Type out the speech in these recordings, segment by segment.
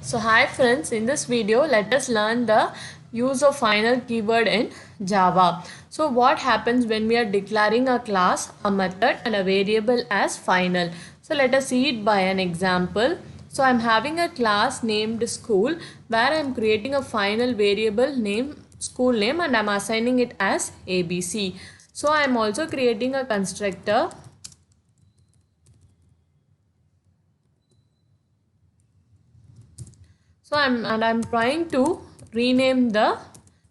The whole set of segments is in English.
So hi friends, in this video let us learn the use of final keyword in Java. So what happens when we are declaring a class, a method and a variable as final. So let us see it by an example. So I'm having a class named school where I'm creating a final variable name school name and I'm assigning it as ABC. So I'm also creating a constructor. So I'm trying to rename the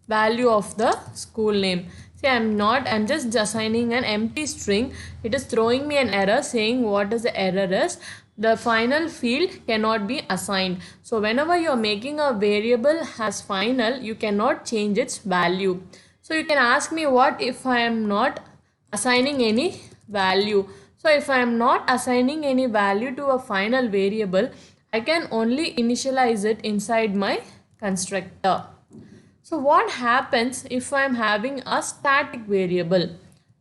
value of the school name. See, I'm just assigning an empty string. It is throwing me an error saying what is the error is. The final field cannot be assigned. So whenever you're making a variable as final, you cannot change its value. So you can ask me, what if I am not assigning any value? So if I am not assigning any value to a final variable, I can only initialize it inside my constructor. So what happens if I'm having a static variable?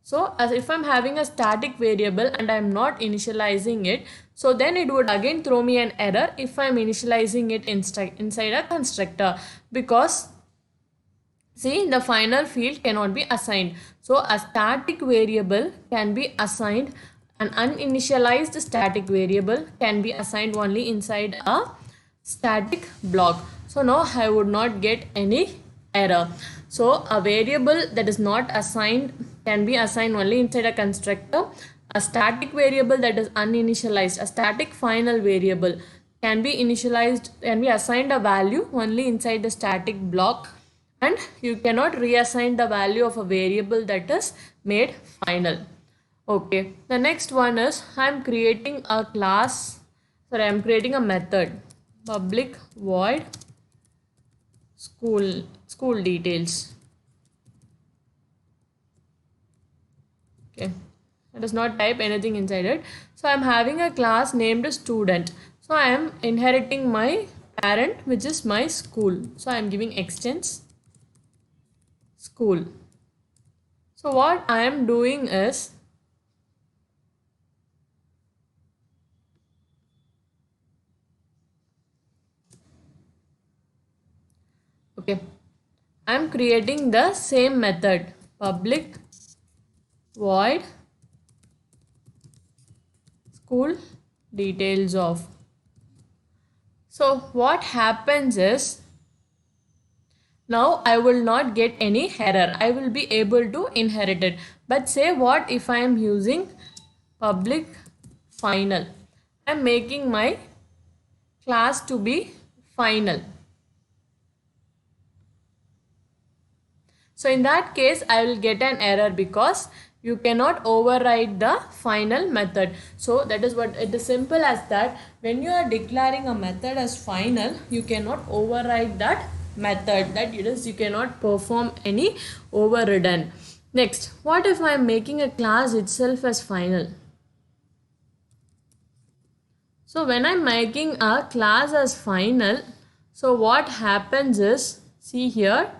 So as if I'm having a static variable and I'm not initializing it, so then it would again throw me an error if I'm initializing it inside a constructor, because see, the final field cannot be assigned. So a static variable can be assigned. An uninitialized static variable can be assigned only inside a static block. So now I would not get any error. So a variable that is not assigned can be assigned only inside a constructor. A static variable that is uninitialized, a static final variable can be initialized, can be assigned a value only inside the static block, and you cannot reassign the value of a variable that is made final. Okay, the next one is I'm creating a I'm creating a method, public void school details. Okay, let us not type anything inside it. So I'm having a class named student. So I am inheriting my parent, which is my school. So I'm giving extends school. So what I am doing is, okay, I am creating the same method, public void school details of. So what happens is, now I will not get any error. I will be able to inherit it. But say what if I am using public final? I am making my class to be final. So in that case, I will get an error because you cannot override the final method. So that is what it is, simple as that. When you are declaring a method as final, you cannot override that method. That is, you cannot perform any overridden. Next, what if I am making a class itself as final? So when I'm making a class as final, so what happens is, see here,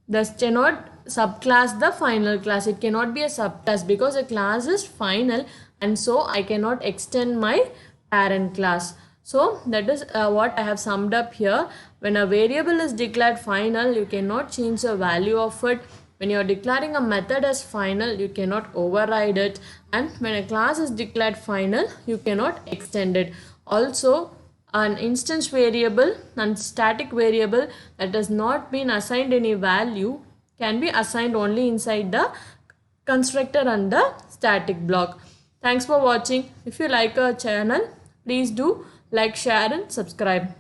thus cannot subclass the final class. It cannot be a subclass because the class is final, and so I cannot extend my parent class. So that is what I have summed up here. When a variable is declared final, you cannot change the value of it. When you are declaring a method as final, you cannot override it. And when a class is declared final, you cannot extend it. Also, an instance variable and static variable that has not been assigned any value can be assigned only inside the constructor and the static block. Thanks for watching. If you like our channel, please do like, share and subscribe.